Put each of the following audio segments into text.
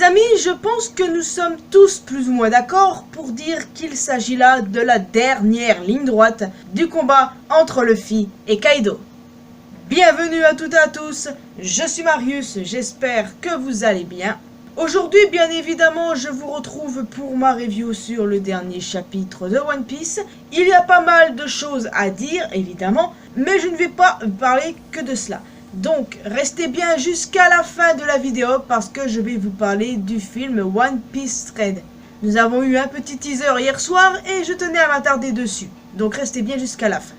Les amis, je pense que nous sommes tous plus ou moins d'accord pour dire qu'il s'agit là de la dernière ligne droite du combat entre Luffy et Kaido. Bienvenue à toutes et à tous, je suis Marius, j'espère que vous allez bien. Aujourd'hui, bien évidemment, je vous retrouve pour ma review sur le dernier chapitre de One Piece. Il y a pas mal de choses à dire, évidemment, mais je ne vais pas parler que de cela. Donc, restez bien jusqu'à la fin de la vidéo parce que je vais vous parler du film One Piece Red. Nous avons eu un petit teaser hier soir et je tenais à m'attarder dessus. Donc, restez bien jusqu'à la fin.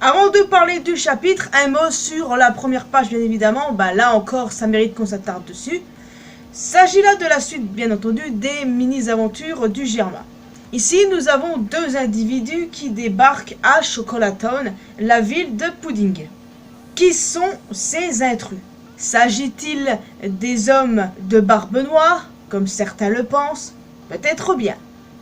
Avant de parler du chapitre, un mot sur la première page, bien évidemment. Là encore, ça mérite qu'on s'attarde dessus. S'agit là de la suite, bien entendu, des mini-aventures du Germain. Ici, nous avons deux individus qui débarquent à Chocolat Town, la ville de Pudding. Qui sont ces intrus? S'agit-il des hommes de barbe noire, comme certains le pensent? Peut-être bien.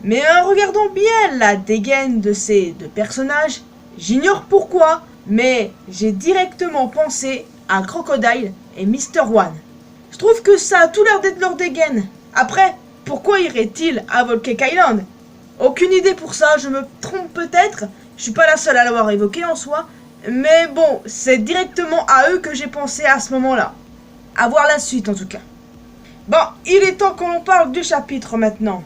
Mais regardons bien la dégaine de ces deux personnages. J'ignore pourquoi, mais j'ai directement pensé à Crocodile et Mr. One. Je trouve que ça a tout l'air d'être leur dégaine. Après, pourquoi irait-il à Volcanic Island? Aucune idée pour ça, je me trompe peut-être. Je suis pas la seule à l'avoir évoqué en soi. Mais bon, c'est directement à eux que j'ai pensé à ce moment-là. À voir la suite en tout cas. Bon, il est temps qu'on parle du chapitre maintenant.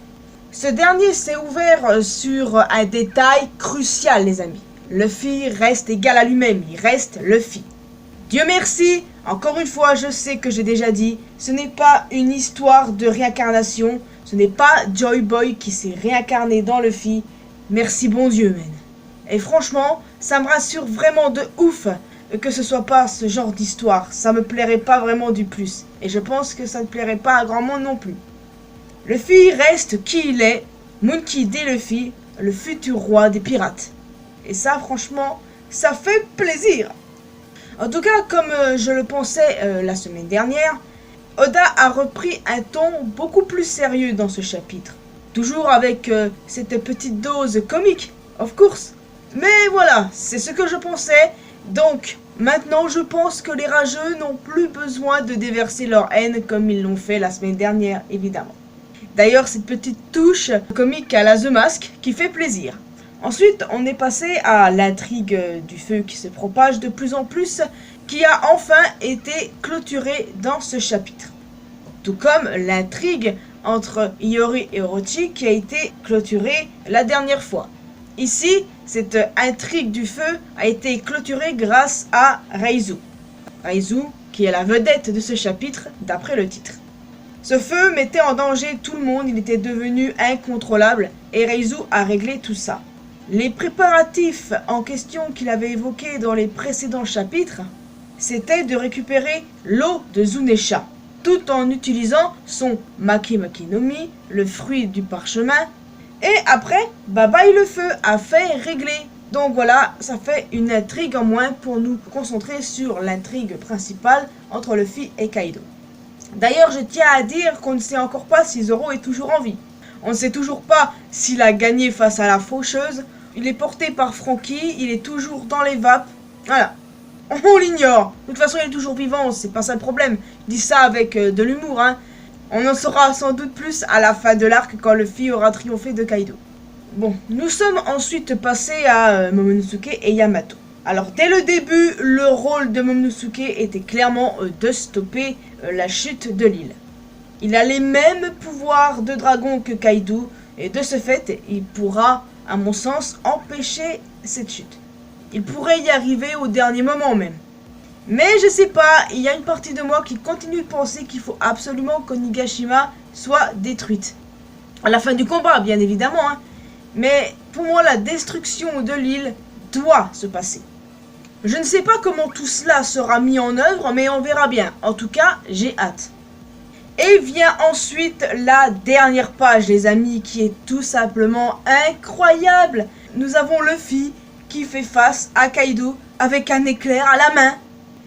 Ce dernier s'est ouvert sur un détail crucial, les amis. Luffy reste égal à lui-même, il reste Luffy. Dieu merci, encore une fois, je sais que j'ai déjà dit, ce n'est pas une histoire de réincarnation, ce n'est pas Joy Boy qui s'est réincarné dans Luffy. Merci bon Dieu, man. Et franchement, ça me rassure vraiment de ouf que ce soit pas ce genre d'histoire. Ça me plairait pas vraiment du plus. Et je pense que ça ne plairait pas à grand monde non plus. Luffy reste qui il est, Monkey D. Luffy, le futur roi des pirates. Et ça, franchement, ça fait plaisir. En tout cas, comme je le pensais la semaine dernière, Oda a repris un ton beaucoup plus sérieux dans ce chapitre. Toujours avec cette petite dose comique, of course. Mais voilà, c'est ce que je pensais. Donc, maintenant, je pense que les rageux n'ont plus besoin de déverser leur haine comme ils l'ont fait la semaine dernière, évidemment. D'ailleurs, cette petite touche comique à la The Mask qui fait plaisir. Ensuite, on est passé à l'intrigue du feu qui se propage de plus en plus, qui a enfin été clôturée dans ce chapitre. Tout comme l'intrigue entre Iori et Orochi qui a été clôturée la dernière fois. Ici, cette intrigue du feu a été clôturée grâce à Reizu. Reizu, qui est la vedette de ce chapitre, d'après le titre. Ce feu mettait en danger tout le monde, il était devenu incontrôlable, et Reizu a réglé tout ça. Les préparatifs en question qu'il avait évoqués dans les précédents chapitres, c'était de récupérer l'eau de Zunesha, tout en utilisant son Maki Maki no Mi, le fruit du parchemin. Et après, Bye le feu a fait régler. Donc voilà, ça fait une intrigue en moins pour nous concentrer sur l'intrigue principale entre Luffy et Kaido. D'ailleurs, je tiens à dire qu'on ne sait encore pas si Zoro est toujours en vie. On ne sait toujours pas s'il a gagné face à la faucheuse. Il est porté par Franky, il est toujours dans les vapes. Voilà, on l'ignore. De toute façon, il est toujours vivant, c'est pas ça le problème. Je dis ça avec de l'humour, hein. On en saura sans doute plus à la fin de l'arc quand Luffy aura triomphé de Kaido. Bon, nous sommes ensuite passés à Momonosuke et Yamato. Alors dès le début, le rôle de Momonosuke était clairement de stopper la chute de l'île. Il a les mêmes pouvoirs de dragon que Kaido et de ce fait, il pourra, à mon sens, empêcher cette chute. Il pourrait y arriver au dernier moment même. Mais je sais pas, il y a une partie de moi qui continue de penser qu'il faut absolument qu'Onigashima soit détruite. À la fin du combat, bien évidemment, hein. Mais pour moi, la destruction de l'île doit se passer. Je ne sais pas comment tout cela sera mis en œuvre, mais on verra bien. En tout cas, j'ai hâte. Et vient ensuite la dernière page, les amis, qui est tout simplement incroyable. Nous avons Luffy qui fait face à Kaido avec un éclair à la main.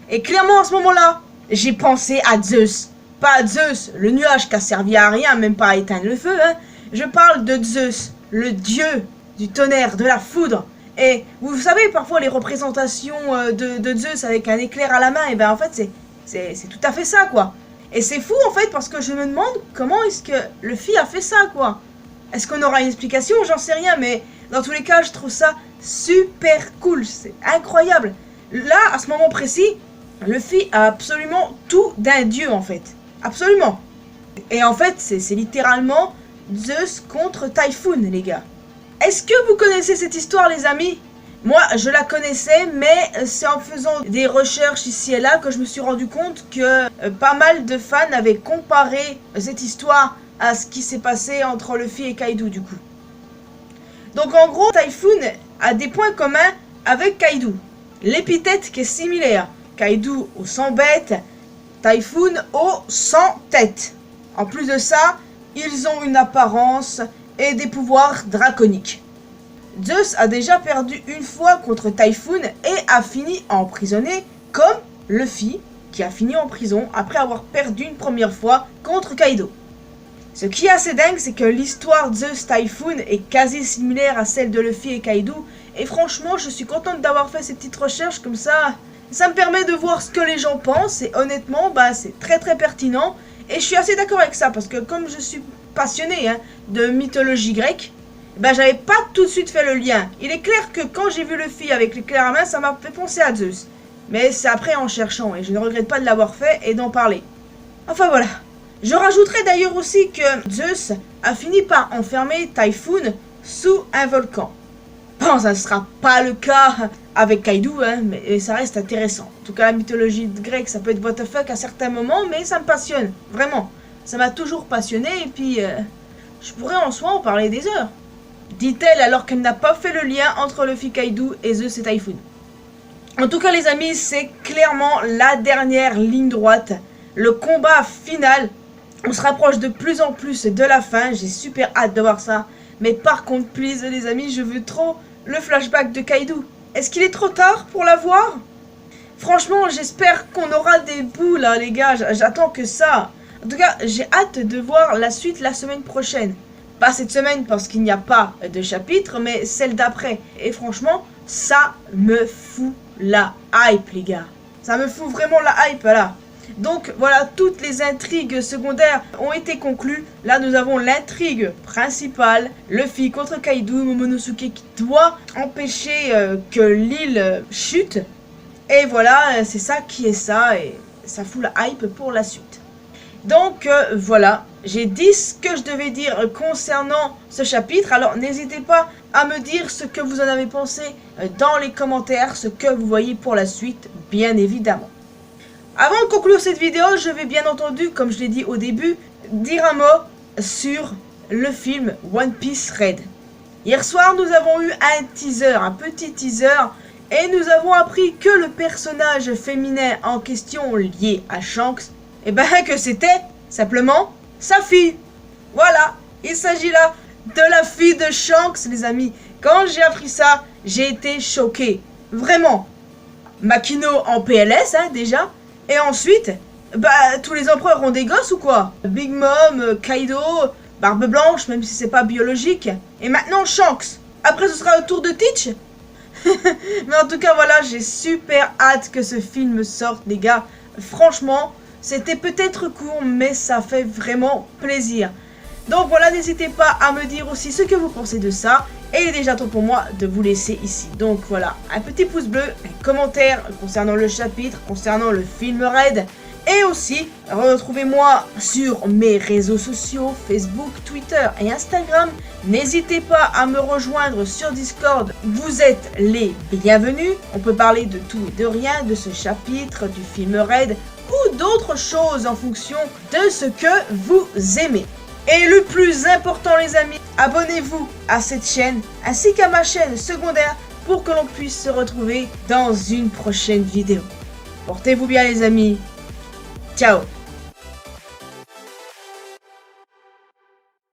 Et clairement, à ce moment-là, j'ai pensé à Zeus. Pas à Zeus, le nuage qui a servi à rien, même pas à éteindre le feu, hein. Je parle de Zeus, le dieu du tonnerre, de la foudre. Et vous savez, parfois, les représentations de Zeus avec un éclair à la main, et ben en fait, c'est tout à fait ça, quoi. Et c'est fou en fait parce que je me demande comment est-ce que Luffy a fait ça quoi. Est-ce qu'on aura une explication? J'en sais rien, mais dans tous les cas je trouve ça super cool, c'est incroyable. Là, à ce moment précis, Luffy a absolument tout d'un dieu en fait. Absolument. Et en fait, c'est littéralement Zeus contre Typhoon, les gars. Est-ce que vous connaissez cette histoire, les amis? Moi, je la connaissais, mais c'est en faisant des recherches ici et là que je me suis rendu compte que pas mal de fans avaient comparé cette histoire à ce qui s'est passé entre Luffy et Kaido, du coup. Donc, en gros, Typhoon a des points communs avec Kaido. L'épithète qui est similaire. Kaido aux 100 bêtes, Typhoon aux 100 têtes. En plus de ça, ils ont une apparence et des pouvoirs draconiques. Zeus a déjà perdu une fois contre Typhoon et a fini emprisonné comme Luffy qui a fini en prison après avoir perdu une première fois contre Kaido. Ce qui est assez dingue, c'est que l'histoire Zeus-Typhoon est quasi similaire à celle de Luffy et Kaido. Et franchement, je suis contente d'avoir fait ces petites recherches comme ça. Ça me permet de voir ce que les gens pensent et honnêtement, c'est très pertinent. Et je suis assez d'accord avec ça parce que comme je suis passionné de mythologie grecque, j'avais pas tout de suite fait le lien. Il est clair que quand j'ai vu Luffy avec l'éclair à main, ça m'a fait penser à Zeus. Mais c'est après en cherchant et je ne regrette pas de l'avoir fait et d'en parler. Enfin voilà. Je rajouterai d'ailleurs aussi que Zeus a fini par enfermer Typhoon sous un volcan. Bon, ça ne sera pas le cas avec Kaido, mais ça reste intéressant. En tout cas, la mythologie grecque, ça peut être what the fuck à certains moments, mais ça me passionne, vraiment. Ça m'a toujours passionné et puis je pourrais en soi en parler des heures. Dit-elle alors qu'elle n'a pas fait le lien entre Luffy, Kaido et Zeus et Typhoon. En tout cas les amis, c'est clairement la dernière ligne droite. Le combat final. On se rapproche de plus en plus de la fin. J'ai super hâte de voir ça. Mais par contre, please les amis, je veux trop le flashback de Kaido. Est-ce qu'il est trop tard pour l'avoir? Franchement, j'espère qu'on aura des bouts là les gars. J'attends que ça. En tout cas, j'ai hâte de voir la suite la semaine prochaine. Pas cette semaine parce qu'il n'y a pas de chapitre, mais celle d'après. Et franchement, ça me fout la hype, les gars. Ça me fout vraiment la hype, là. Donc, voilà, toutes les intrigues secondaires ont été conclues. Là, nous avons l'intrigue principale. Luffy contre Kaido, Momonosuke qui doit empêcher que l'île chute. Et voilà, c'est ça qui est ça. Et ça fout la hype pour la suite. Donc voilà, j'ai dit ce que je devais dire concernant ce chapitre. Alors n'hésitez pas à me dire ce que vous en avez pensé dans les commentaires, ce que vous voyez pour la suite, bien évidemment. Avant de conclure cette vidéo, je vais bien entendu, comme je l'ai dit au début, dire un mot sur le film One Piece Red. Hier soir, nous avons eu un teaser, un petit teaser, et nous avons appris que le personnage féminin en question lié à Shanks, que c'était simplement sa fille. Voilà, il s'agit là de la fille de Shanks, les amis. Quand j'ai appris ça, j'ai été choqué. Vraiment. Makino en PLS, déjà. Et ensuite, tous les empereurs ont des gosses ou quoi? Big Mom, Kaido, Barbe Blanche, même si c'est pas biologique. Et maintenant Shanks. Après, ce sera au tour de Teach. Mais en tout cas, voilà, j'ai super hâte que ce film sorte, les gars. Franchement, c'était peut-être court, mais ça fait vraiment plaisir. Donc voilà, n'hésitez pas à me dire aussi ce que vous pensez de ça. Et il est déjà temps pour moi de vous laisser ici. Donc voilà, un petit pouce bleu, un commentaire concernant le chapitre, concernant le film Red. Et aussi, retrouvez-moi sur mes réseaux sociaux, Facebook, Twitter et Instagram. N'hésitez pas à me rejoindre sur Discord, vous êtes les bienvenus. On peut parler de tout et de rien, de ce chapitre, du film Red ou d'autres choses en fonction de ce que vous aimez. Et le plus important les amis, abonnez-vous à cette chaîne ainsi qu'à ma chaîne secondaire pour que l'on puisse se retrouver dans une prochaine vidéo. Portez-vous bien les amis, ciao.